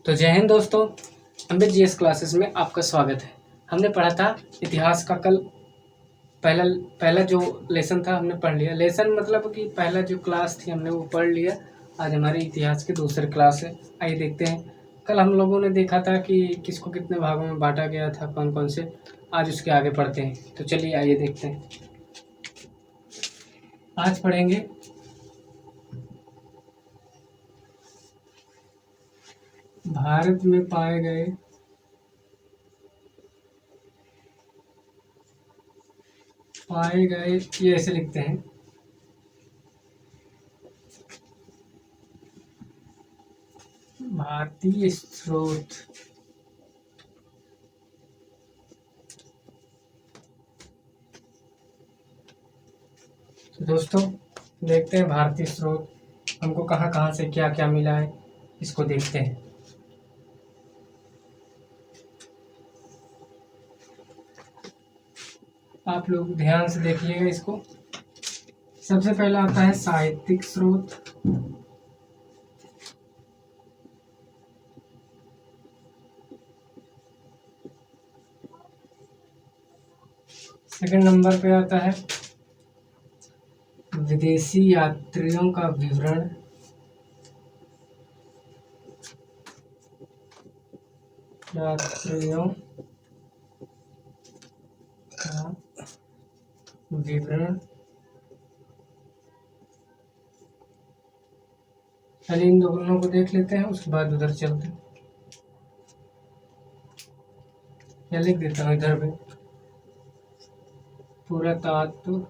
तो जय हिंद दोस्तों, अमृत जीएस क्लासेस में आपका स्वागत है। हमने पढ़ा था इतिहास का कल पहला पहला जो लेसन था हमने पढ़ लिया। लेसन मतलब कि पहला जो क्लास थी हमने वो पढ़ लिया। आज हमारे इतिहास की दूसरी क्लास है। आइए देखते हैं। कल हम लोगों ने देखा था कि किसको कितने भागों में बांटा गया था, कौन कौन से। आज उसके आगे पढ़ते हैं। तो चलिए आइए देखते हैं। आज पढ़ेंगे भारत में पाए गए ये ऐसे लिखते हैं, भारतीय स्रोत। तो दोस्तों देखते हैं भारतीय स्रोत हमको कहाँ कहाँ से क्या क्या मिला है, इसको देखते हैं। आप लोग ध्यान से देखिएगा इसको। सबसे पहला आता है साहित्यिक स्रोत। सेकंड नंबर पे आता है विदेशी यात्रियों का विवरण। यात्रियों का विवरण। पहले इन दोनों को देख लेते हैं, उसके बाद उधर चलते हैं। या लिख देता हूँ इधर पे, पुरातत्व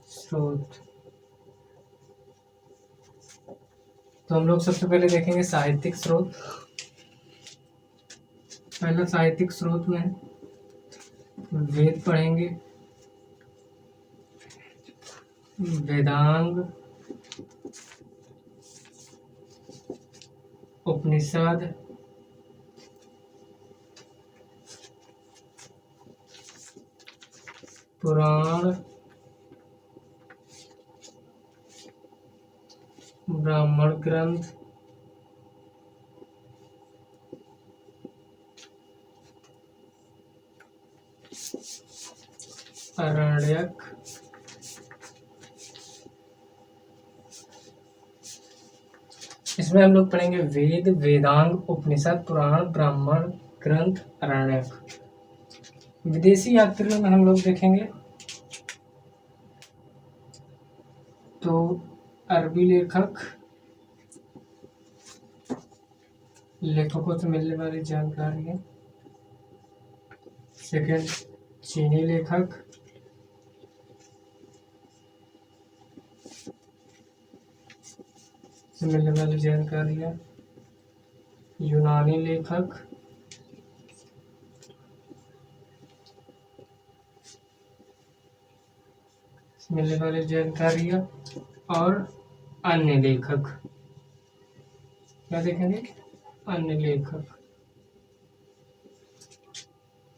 स्रोत। तो हम लोग सबसे पहले देखेंगे साहित्यिक स्रोत। पहला साहित्यिक स्रोत में है वेद पढ़ेंगे, वेदांग, उपनिषद, पुराण, ब्राह्मण ग्रंथ, आरण्यक, इसमें हम लोग पढ़ेंगे वेद, वेदांग, उपनिषद, पुराण, ब्राह्मण ग्रंथ, आरण्यक। विदेशी यात्रियों में हम लोग देखेंगे तो अरबी लेखकों से मिलने वाली जानकारी है। सेकंड, चीनी लेखक, से मिलने वाली जानकारी है। यूनानी लेखक, से मिलने वाली जानकारी है। और अन्य लेखक, क्या देखेंगे? अन्य लेखक।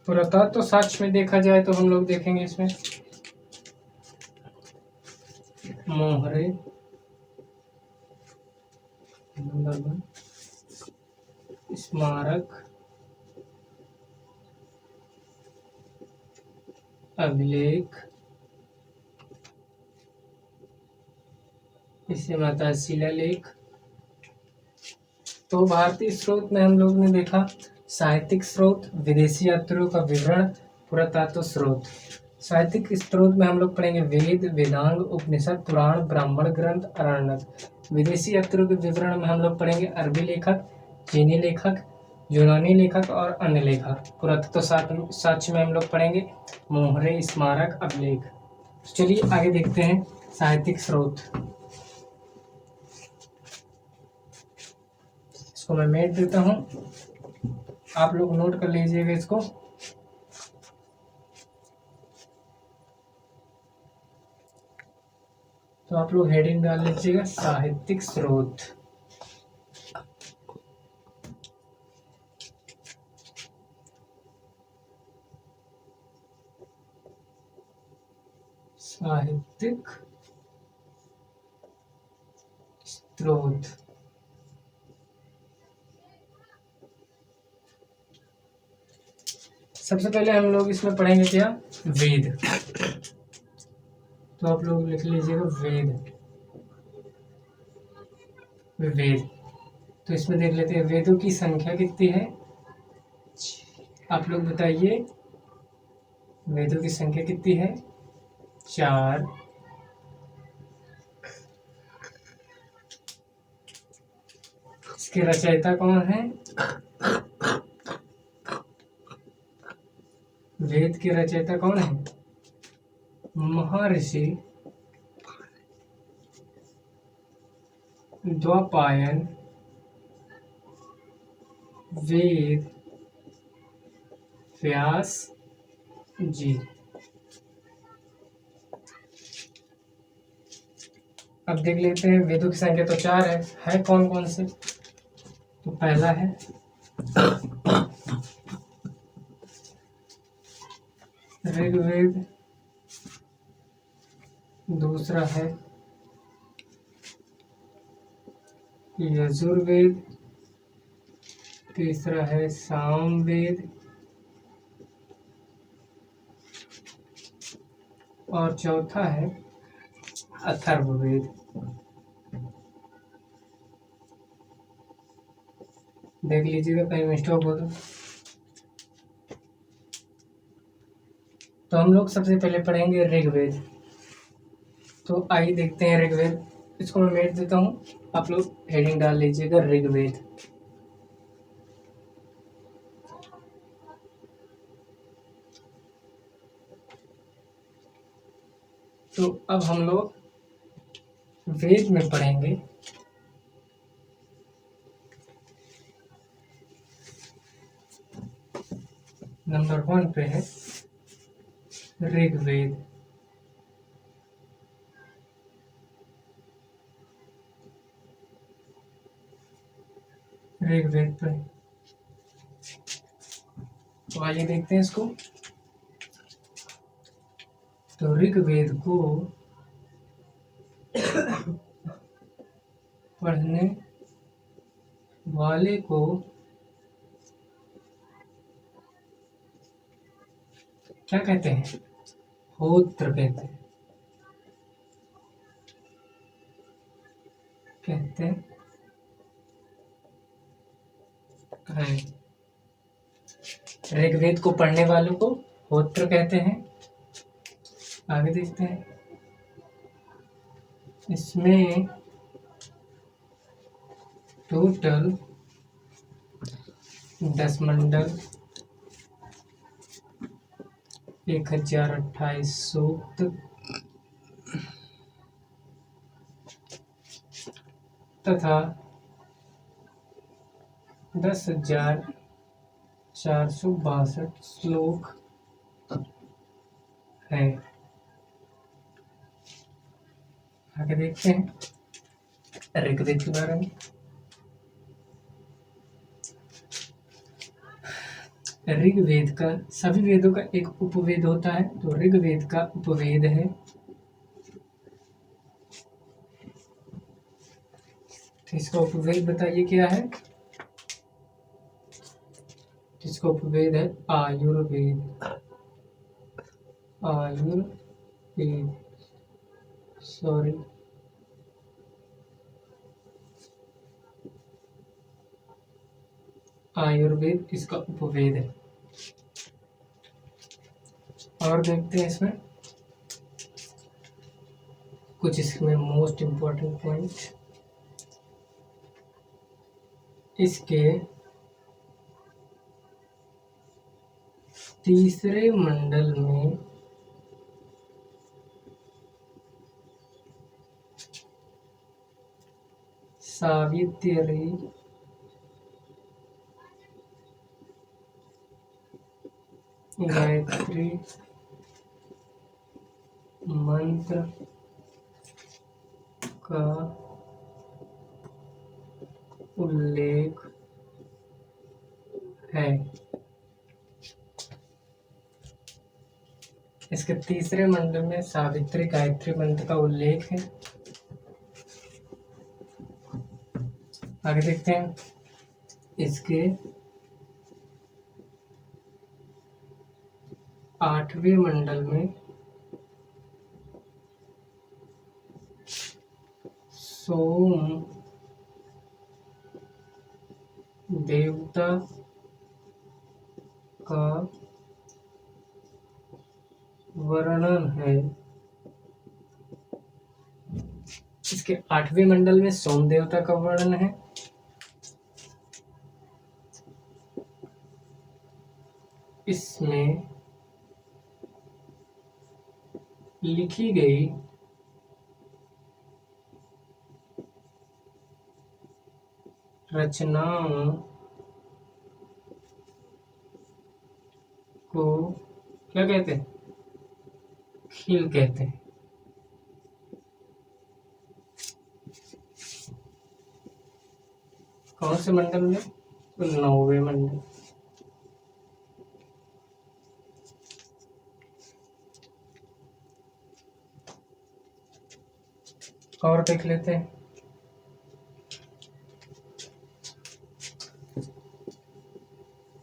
पुरातत्व साक्ष्य में देखा जाए तो हम लोग देखेंगे इसमें मोहरे नंबर 1, स्मारक, अभिलेख, इसे माता शिलालेख। तो भारतीय स्रोत में हम लोग ने देखा साहित्यिक स्रोत, विदेशी यात्रियों का विवरण, पुरातत्व स्रोत। साहित्यिक स्रोत में हम लोग पढ़ेंगे वेद, वेदांग, उपनिषद, पुराण, ब्राह्मण ग्रंथ, आरण्यक। विदेशी यात्रियों के विवरण में हम लोग पढ़ेंगे अरबी लेखक, चीनी लेखक, यूनानी लेखक और अन्य लेखक। पुरातत्व साक्ष्य में हम लोग पढ़ेंगे मोहरे, स्मारक, अभिलेख। चलिए आगे देखते हैं साहित्यिक स्रोत। इसको मैं मेट देता हूँ, आप लोग नोट कर लीजिएगा इसको। तो आप लोग हेडिंग डाल लीजिएगा साहित्यिक स्रोत। साहित्यिक स्रोत। सबसे पहले हम लोग इसमें पढ़ेंगे क्या, वेद। तो आप लोग लिख लीजिएगा वेद। वेद, तो इसमें देख लेते हैं वेदों की संख्या कितनी है। आप लोग बताइए, वेदों की संख्या कितनी है, 4। इसके रचयिता कौन है, वेद के रचयिता कौन है, महर्षि द्वापायन वेद व्यास जी। अब देख लेते हैं वेदों की संख्या तो 4 है कौन कौन से। तो पहला है ऋग्वेद, दूसरा है यजुर्वेद, तीसरा है सामवेद, और चौथा है अथर्ववेद। देख लीजिएगा कहीं मिस्टेक हो तो हम लोग सबसे पहले पढ़ेंगे ऋग्वेद। तो आइए देखते हैं ऋग्वेद। इसको मैं मेट देता हूँ, आप लोग हेडिंग डाल लीजिएगा ऋग्वेद। तो अब हम लोग वेद में पढ़ेंगे नंबर 1 पे है ऋग्वेद। ऋग्वेद पे तो आइए देखते हैं इसको। तो ऋग्वेद को पढ़ने वाले को क्या कहते हैं, होत्र कहते हैं। कहते हैं ऋग्वेद को पढ़ने वालों को होत्र कहते हैं। आगे देखते हैं, इसमें टोटल 10 मंडल, 1028 सूक्त तथा 10,462 श्लोक है। आगे देखते हैं ऋग्वेद के बारे में। ऋग्वेद का, सभी वेदों का एक उपवेद होता है, तो ऋग्वेद का उपवेद है। तो इसका उपवेद बताइए क्या है। इसका उपवेद है आयुर्वेद। आयुर्वेद, सॉरी, आयुर्वेद इसका उपवेद है। और देखते हैं इसमें कुछ इसमें मोस्ट इम्पोर्टेंट पॉइंट। इसके तीसरे मंडल में सावित्री, गायत्री मंत्र का उल्लेख है। इसके तीसरे मंडल में सावित्री गायत्री मंत्र का उल्लेख है। आगे देखते हैं, इसके 8वें मंडल में सोम देवता का वर्णन है। इसके 8वें मंडल में सोम देवता का वर्णन है। इसमें लिखी गई रचनाओं को क्या कहते हैं? खिल कहते हैं। कौन से मंडल में? 9वें मंडल। और देख लेते हैं।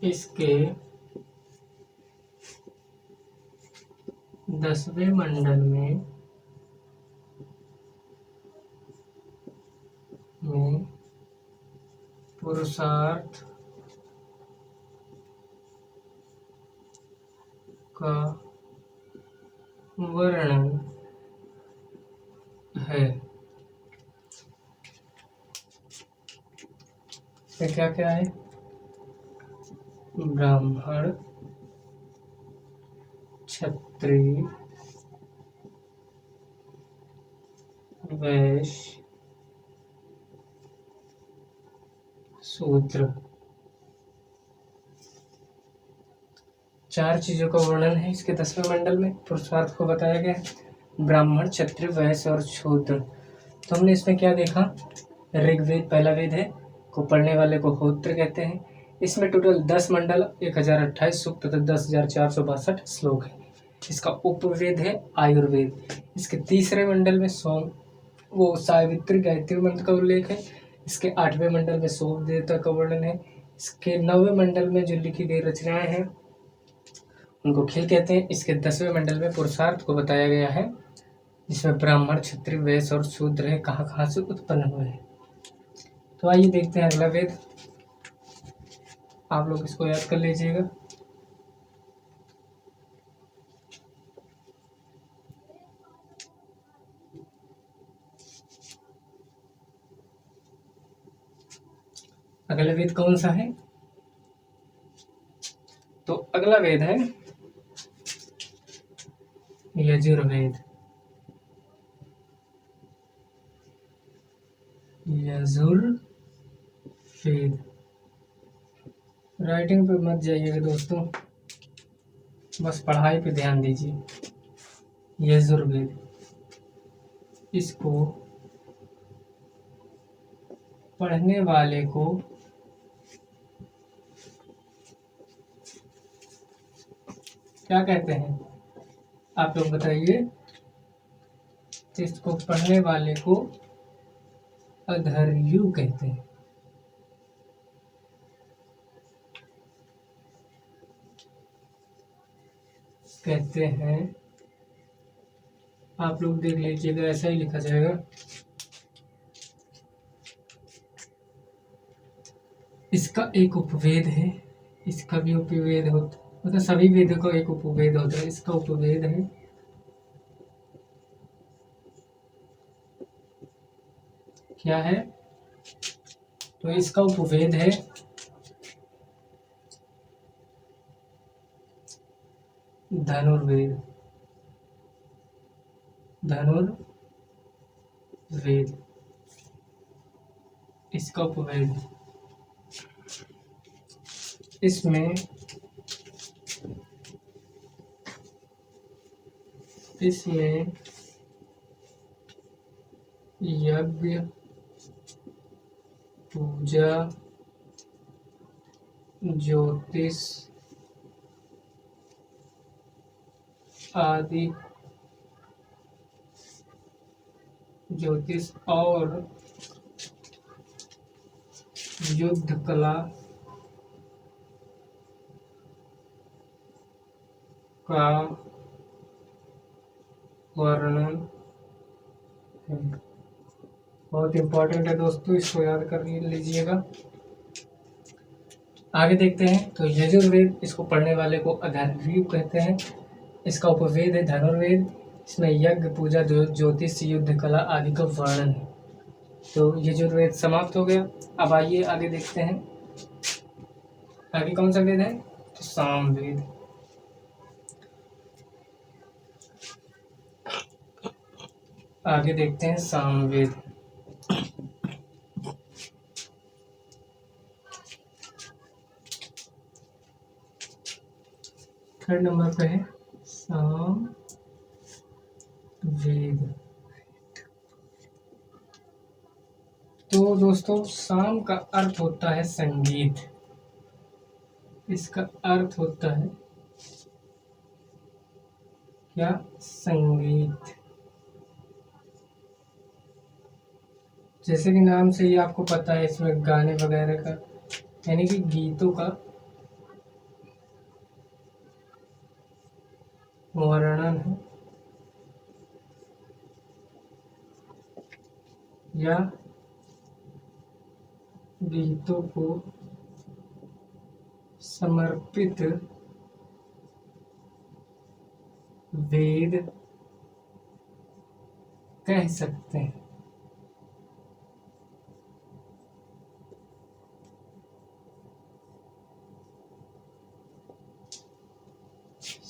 इसके 10वें मंडल में पुरुषार्थ का वर्णन है। इसमें क्या क्या है? ब्राह्मण, क्षत्रिय, वैश्य, शूद्र, 4 चीजों का वर्णन है इसके 10वें मंडल में। पुरुषार्थ को बताया गया है, ब्राह्मण, क्षत्रिय, वैश्य और शूद्र। तो हमने इसमें क्या देखा? ऋग्वेद पहला वेद है, को पढ़ने वाले को होत्र कहते हैं। इसमें टोटल 10 मंडल, 1028 सूक्त तथा 10,462 श्लोक है। इसका उपवेद है आयुर्वेद। इसके 3रे मंडल में सोम वो सावित्री गायत्री मंत्र का उल्लेख है। इसके 8वें मंडल में सोम देवता का वर्णन है। इसके 9वें मंडल में जो लिखी गई रचनाएं हैं उनको खिल कहते हैं। इसके 10वें मंडल में पुरुषार्थ को बताया गया है, जिसमें ब्राह्मण, क्षत्रिय, वैश्य और शूद्र है कहाँ कहाँ से उत्पन्न हुए हैं। तो आइए देखते हैं अगला वेद। आप लोग इसको याद कर लीजिएगा। अगला वेद कौन सा है? तो अगला वेद है यजुर्वेद। यजुर्वेद। राइटिंग पे मत जाइएगा दोस्तों, बस पढ़ाई पे ध्यान दीजिए। यजुर्वेद, इसको पढ़ने वाले को क्या कहते हैं? आप लोग बताइए। इसको पढ़ने वाले को अधर्यु कहते हैं। आप लोग देख लीजिएगा, ऐसा ही लिखा जाएगा। इसका एक उपवेद है, इसका भी उपवेद होता, मतलब सभी वेदों का एक उपवेद होता है। इसका उपवेद है क्या है? तो इसका उपवेद है धनुर्वेद। धनुर्वेद इसका उपवेद। इसमें यज्ञ, पूजा, ज्योतिष आदि, ज्योतिष और युद्ध कला का वर्णन है। बहुत इंपॉर्टेंट है दोस्तों, इसको याद कर लीजिएगा। आगे देखते हैं तो यजुर्वेद, इसको पढ़ने वाले को अथर्ववेद कहते हैं। इसका उपवेद है धनुर्वेद। इसमें यज्ञ, पूजा, ज्योतिष, युद्ध कला आदि का वर्णन है। तो यजुर्वेद समाप्त हो गया। अब आइए आगे देखते हैं, आगे कौन सा वेद है, तो सामवेद। आगे देखते हैं सामवेद। थर्ड नंबर पे है सामवेद। तो दोस्तों साम का अर्थ होता है संगीत। इसका अर्थ होता है क्या, संगीत। जैसे कि नाम से ही आपको पता है, इसमें गाने वगैरह का यानी कि गीतों का वर्णन है या गीतों को समर्पित वेद कह सकते हैं।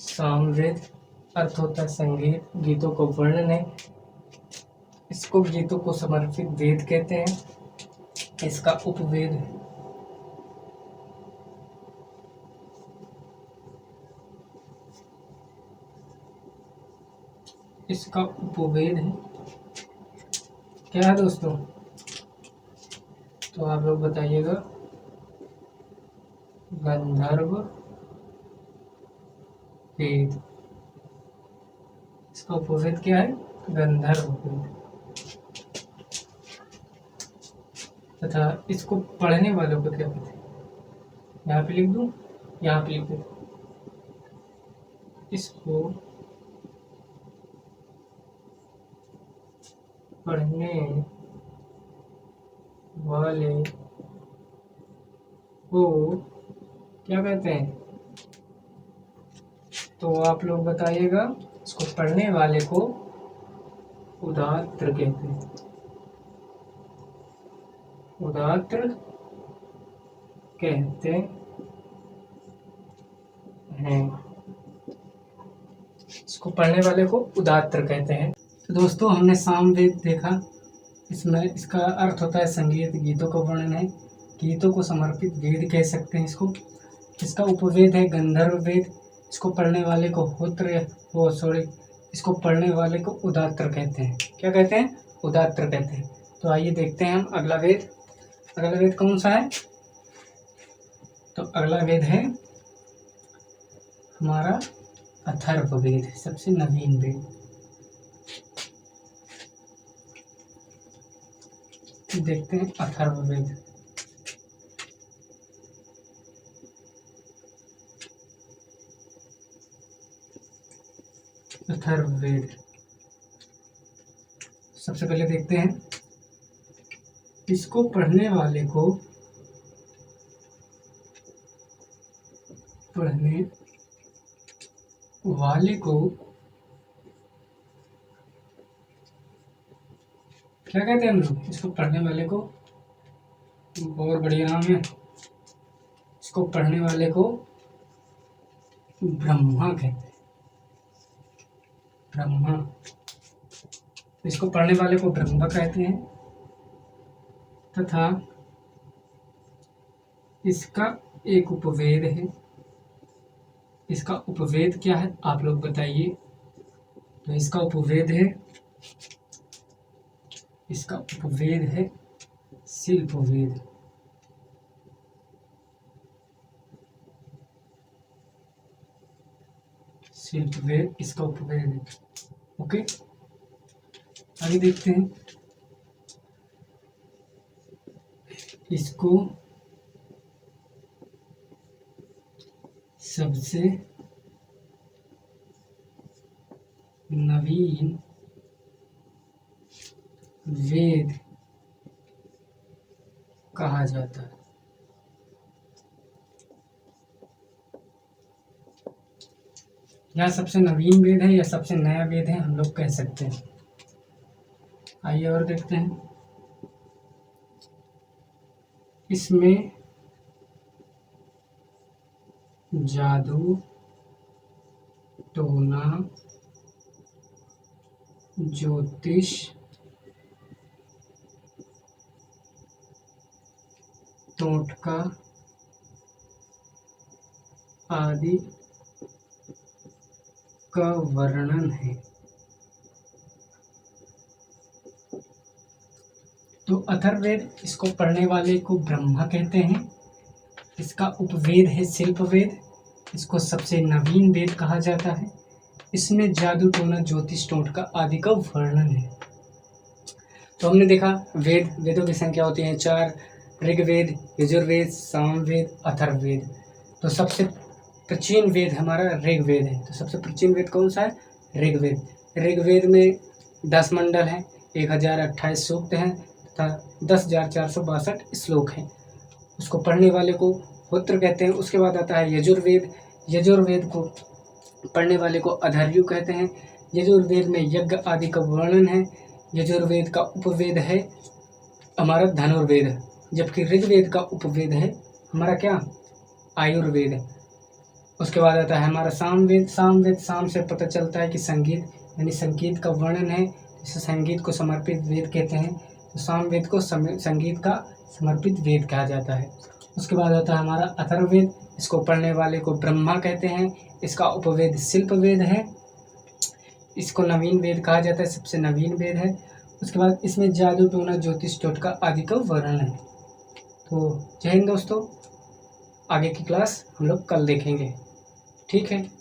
सामवेद अर्थ होता है संगीत, गीतों को वर्णन है। इसको गीतों को समर्पित वेद कहते हैं। इसका उपवेद है। इसका उपवेद है क्या है दोस्तों, तो आप लोग बताइएगा, गंधर्व वेद। इसका उपवेद क्या है, गंधर्व वेद। तथा इसको पढ़ने वालों को क्या कहते हैं, यहाँ पे लिख दूं, यहाँ पे लिख दूं, इसको पढ़ने वाले को क्या कहते हैं, तो आप लोग बताइएगा, इसको पढ़ने वाले को उदात्त कहते हैं। उदात्त कहते हैं। इसको पढ़ने वाले को उदात्त कहते हैं। तो दोस्तों हमने सामवेद देखा। इसमें इसका अर्थ होता है संगीत, गीतों का वर्णन है, गीतों को समर्पित वेद कह सकते हैं इसको। इसका उपवेद है गंधर्व वेद। इसको पढ़ने वाले को इसको पढ़ने वाले को उदात्त कहते हैं। क्या कहते हैं, उदात्त कहते हैं। तो आइए देखते हैं हम अगला वेद। अगला वेद कौन सा है, तो अगला वेद है हमारा अथर्ववेद, सबसे नवीन वेद। देखते हैं अथर्ववेद। अथर्ववेद सबसे पहले देखते हैं, इसको पढ़ने वाले को क्या कहते हैं हम लोग, इसको पढ़ने वाले को, बहुत बढ़िया नाम है, इसको पढ़ने वाले को ब्रह्मा कहते हैं। ब्रह्मा, इसको पढ़ने वाले को ब्रह्मा कहते हैं। तथा इसका एक उपवेद है। इसका उपवेद क्या है आप लोग बताइए, तो इसका उपवेद है शिल्पवेद। शिल्पवेद इसका उपवेद है। ओके, आगे देखते हैं, इसको सबसे नवीन वेद कहा जाता है। यह सबसे नवीन वेद है या सबसे नया वेद है हम लोग कह सकते हैं। आइए और देखते हैं। इसमें जादू टोना ज्योतिष टोटका आदि का वर्णन है। तो अथर्ववेद, इसको पढ़ने वाले को ब्रह्मा कहते हैं। इसका उपवेद है शिल्प वेद। इसको सबसे नवीन वेद कहा जाता है। इसमें जादू टोना ज्योतिष टोटका आदि का वर्णन है। तो हमने देखा वेदों की संख्या होती है 4। ऋग्वेद, यजुर्वेद, सामवेद, अथर्ववेद। तो सबसे प्राचीन वेद हमारा ऋग्वेद है। तो सबसे प्राचीन वेद कौन सा है? ऋग्वेद। ऋग्वेद में 10 मंडल हैं, 1028 सूक्त हैं तथा 10,462 श्लोक हैं। उसको पढ़ने वाले को होत्र कहते हैं। उसके बाद आता है यजुर्वेद। यजुर्वेद को पढ़ने वाले को अधर्यु कहते हैं। यजुर्वेद में यज्ञ आदि का वर्णन है। यजुर्वेद का उपवेद है हमारा धनुर्वेद, जबकि ऋग्वेद का उपवेद है हमारा क्या? आयुर्वेद। उसके बाद आता है हमारा सामवेद। सामवेद, साम से पता चलता है कि संगीत, यानी संगीत का वर्णन है। इसे संगीत को समर्पित वेद कहते हैं। तो सामवेद को संगीत का समर्पित वेद कहा जाता है। उसके बाद आता है हमारा अथर्ववेद। इसको पढ़ने वाले को ब्रह्मा कहते हैं। इसका उपवेद शिल्प वेद है। इसको नवीन वेद कहा जाता है, सबसे नवीन वेद है। उसके बाद इसमें जादू टोना ज्योतिष टोटका आदि का वर्णन है। तो जय हिंद दोस्तों, आगे की क्लास हम लोग कल देखेंगे। ठीक है।